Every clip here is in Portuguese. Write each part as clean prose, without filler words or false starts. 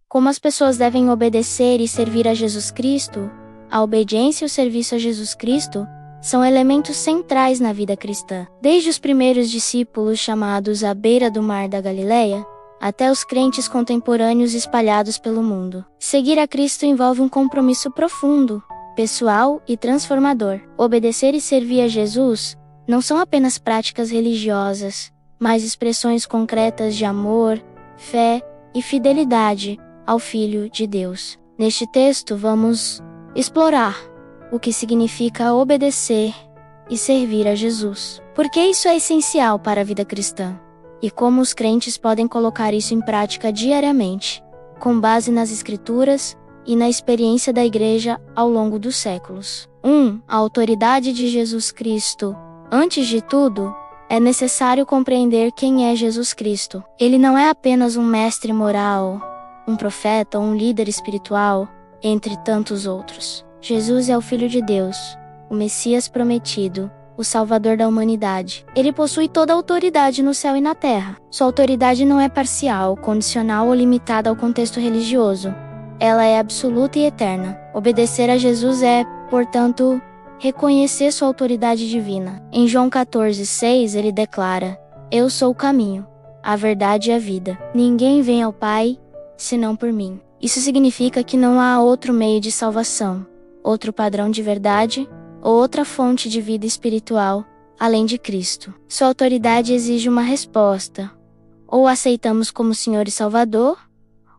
Como as pessoas devem obedecer e servir a Jesus Cristo, a obediência e o serviço a Jesus Cristo são elementos centrais na vida cristã. Desde os primeiros discípulos chamados à beira do mar da Galileia, até os crentes contemporâneos espalhados pelo mundo. Seguir a Cristo envolve um compromisso profundo, pessoal e transformador. Obedecer e servir a Jesus não são apenas práticas religiosas, mas expressões concretas de amor, fé e fidelidade ao Filho de Deus. Neste texto, vamos explorar o que significa obedecer e servir a Jesus. Por que isso é essencial para a vida cristã? E como os crentes podem colocar isso em prática diariamente, com base nas Escrituras e na experiência da Igreja ao longo dos séculos. 1. A autoridade de Jesus Cristo. Antes de tudo, é necessário compreender quem é Jesus Cristo. Ele não é apenas um mestre moral, um profeta ou um líder espiritual, entre tantos outros. Jesus é o Filho de Deus, o Messias prometido, o Salvador da humanidade. Ele possui toda a autoridade no céu e na terra. Sua autoridade não é parcial, condicional ou limitada ao contexto religioso. Ela é absoluta e eterna. Obedecer a Jesus é, portanto, reconhecer sua autoridade divina. Em João 14:6, ele declara: Eu sou o caminho, a verdade e a vida. Ninguém vem ao Pai, senão por mim. Isso significa que não há outro meio de salvação, outro padrão de verdade, ou outra fonte de vida espiritual, além de Cristo. Sua autoridade exige uma resposta. Ou aceitamos como Senhor e Salvador,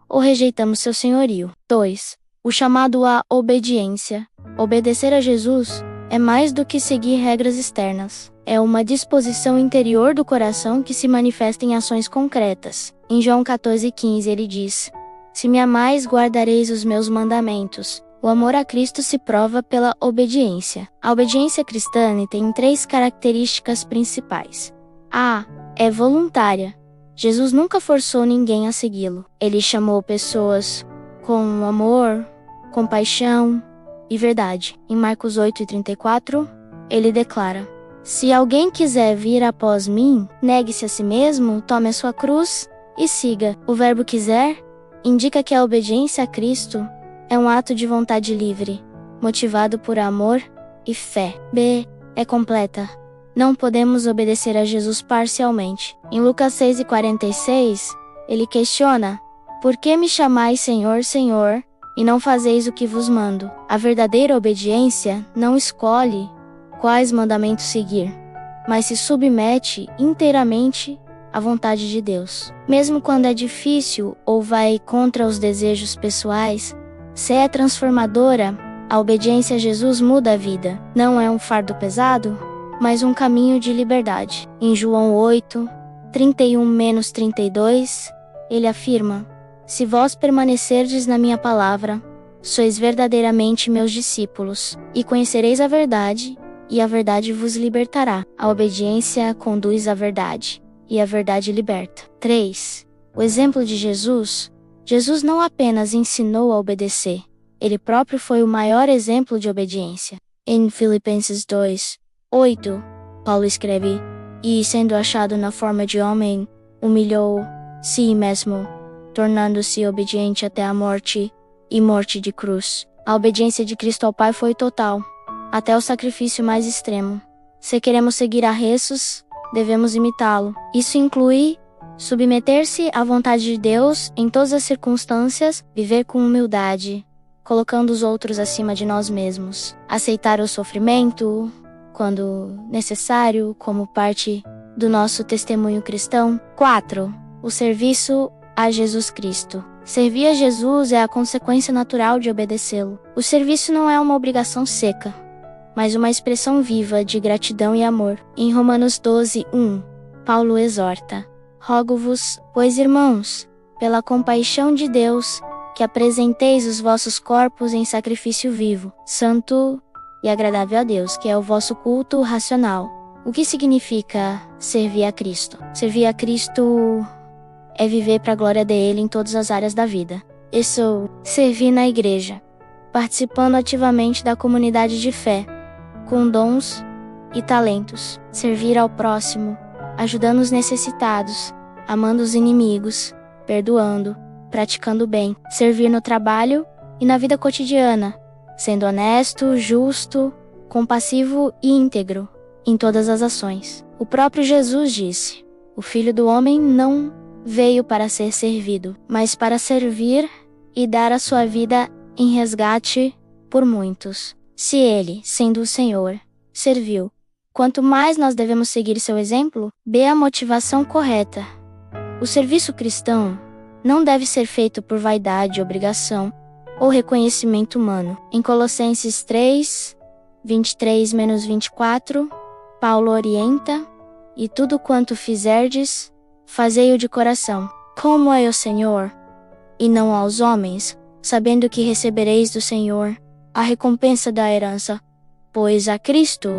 ou rejeitamos seu senhorio. 2. O chamado à obediência. Obedecer a Jesus é mais do que seguir regras externas. É uma disposição interior do coração que se manifesta em ações concretas. Em João 14:15 ele diz: Se me amais, guardareis os meus mandamentos. O amor a Cristo se prova pela obediência. A obediência cristã tem 3 características principais. A. É voluntária. Jesus nunca forçou ninguém a segui-lo. Ele chamou pessoas com amor, compaixão e verdade. Em Marcos 8:34, ele declara: Se alguém quiser vir após mim, negue-se a si mesmo, tome a sua cruz e siga. O verbo quiser indica que a obediência a Cristo é um ato de vontade livre, motivado por amor e fé. B. É completa. Não podemos obedecer a Jesus parcialmente. Em Lucas 6:46, ele questiona: Por que me chamais Senhor, Senhor, e não fazeis o que vos mando? A verdadeira obediência não escolhe quais mandamentos seguir, mas se submete inteiramente à vontade de Deus. Mesmo quando é difícil ou vai contra os desejos pessoais, se é transformadora, a obediência a Jesus muda a vida. Não é um fardo pesado, mas um caminho de liberdade. Em João 8:31-32, ele afirma: Se vós permanecerdes na minha palavra, sois verdadeiramente meus discípulos, e conhecereis a verdade, e a verdade vos libertará. A obediência conduz à verdade, e a verdade liberta. 3. O exemplo de Jesus. Jesus não apenas ensinou a obedecer, ele próprio foi o maior exemplo de obediência. Em Filipenses 2:8, Paulo escreve: E sendo achado na forma de homem, humilhou-se mesmo, tornando-se obediente até a morte, e morte de cruz. A obediência de Cristo ao Pai foi total, até o sacrifício mais extremo. Se queremos seguir a Jesus, devemos imitá-lo. Isso inclui submeter-se à vontade de Deus em todas as circunstâncias, viver com humildade, colocando os outros acima de nós mesmos, aceitar o sofrimento, quando necessário, como parte do nosso testemunho cristão. 4. O serviço a Jesus Cristo. Servir a Jesus é a consequência natural de obedecê-lo. O serviço não é uma obrigação seca, mas uma expressão viva de gratidão e amor. Em Romanos 12:1, Paulo exorta: Rogo-vos, pois, irmãos, pela compaixão de Deus, que apresenteis os vossos corpos em sacrifício vivo, santo e agradável a Deus, que é o vosso culto racional. O que significa servir a Cristo? Servir a Cristo é viver para a glória dele em todas as áreas da vida. Isso, servir na igreja, participando ativamente da comunidade de fé, com dons e talentos. Servir ao próximo, ajudando os necessitados, amando os inimigos, perdoando, praticando o bem, servir no trabalho e na vida cotidiana, sendo honesto, justo, compassivo e íntegro em todas as ações. O próprio Jesus disse: o Filho do Homem não veio para ser servido, mas para servir e dar a sua vida em resgate por muitos. Se ele, sendo o Senhor, serviu, quanto mais nós devemos seguir seu exemplo? B. A motivação correta. O serviço cristão não deve ser feito por vaidade, obrigação ou reconhecimento humano. Em Colossenses 3, 23-24, Paulo orienta: e tudo quanto fizerdes, fazei-o de coração, como ao Senhor, e não aos homens, sabendo que recebereis do Senhor a recompensa da herança, pois a Cristo,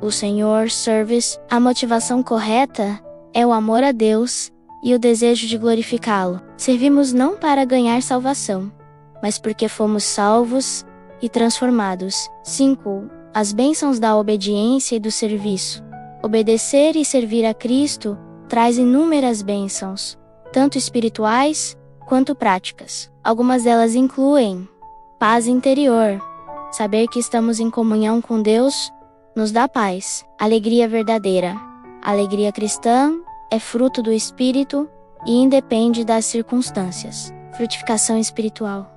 o Senhor, service. A motivação correta é o amor a Deus e o desejo de glorificá-lo. Servimos não para ganhar salvação, mas porque fomos salvos e transformados. 5. As bênçãos da obediência e do serviço. Obedecer e servir a Cristo traz inúmeras bênçãos, tanto espirituais quanto práticas. Algumas delas incluem paz interior. Saber que estamos em comunhão com Deus nos dá paz. Alegria verdadeira. A alegria cristã é fruto do Espírito e independe das circunstâncias. Frutificação espiritual.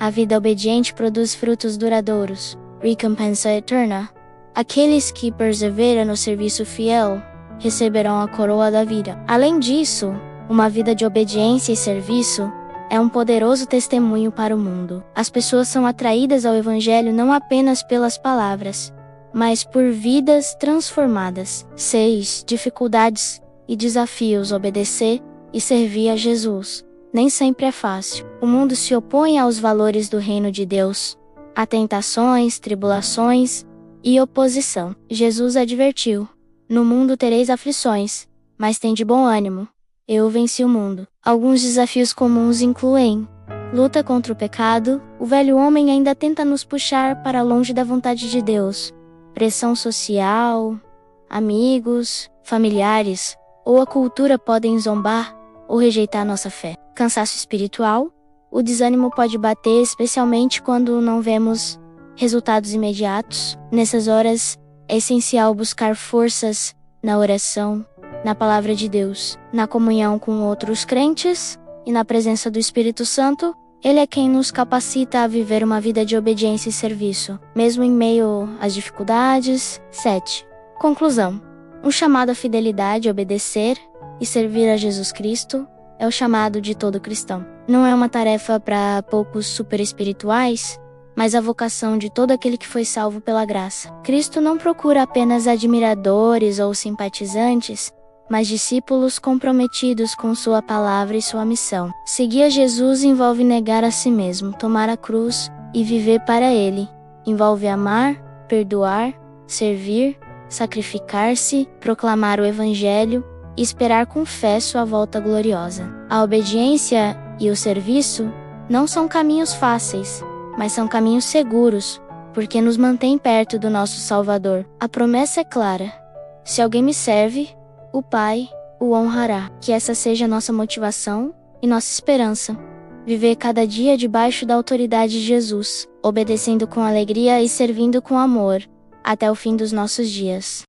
A vida obediente produz frutos duradouros. Recompensa eterna. Aqueles que perseveram no serviço fiel receberão a coroa da vida. Além disso, uma vida de obediência e serviço é um poderoso testemunho para o mundo. As pessoas são atraídas ao Evangelho não apenas pelas palavras, mas por vidas transformadas. 6. Dificuldades e desafios. Obedecer e servir a Jesus nem sempre é fácil. O mundo se opõe aos valores do reino de Deus. Há tentações, tribulações e oposição. Jesus advertiu: no mundo tereis aflições, mas tende bom ânimo. Eu venci o mundo. Alguns desafios comuns incluem luta contra o pecado. O velho homem ainda tenta nos puxar para longe da vontade de Deus. Pressão social, amigos, familiares ou a cultura podem zombar ou rejeitar nossa fé. Cansaço espiritual. O desânimo pode bater, especialmente quando não vemos resultados imediatos. Nessas horas, é essencial buscar forças na oração, na palavra de Deus, na comunhão com outros crentes e na presença do Espírito Santo. Ele é quem nos capacita a viver uma vida de obediência e serviço, mesmo em meio às dificuldades. 7. Conclusão. Um chamado à fidelidade, obedecer e servir a Jesus Cristo é o chamado de todo cristão. Não é uma tarefa para poucos super espirituais, mas a vocação de todo aquele que foi salvo pela graça. Cristo não procura apenas admiradores ou simpatizantes, mas discípulos comprometidos com sua palavra e sua missão. Seguir a Jesus envolve negar a si mesmo, tomar a cruz e viver para Ele. Envolve amar, perdoar, servir, sacrificar-se, proclamar o Evangelho e esperar com fé sua volta gloriosa. A obediência e o serviço não são caminhos fáceis, mas são caminhos seguros, porque nos mantém perto do nosso Salvador. A promessa é clara: se alguém me serve, o Pai o honrará. Que essa seja a nossa motivação e nossa esperança. Viver cada dia debaixo da autoridade de Jesus, obedecendo com alegria e servindo com amor, até o fim dos nossos dias.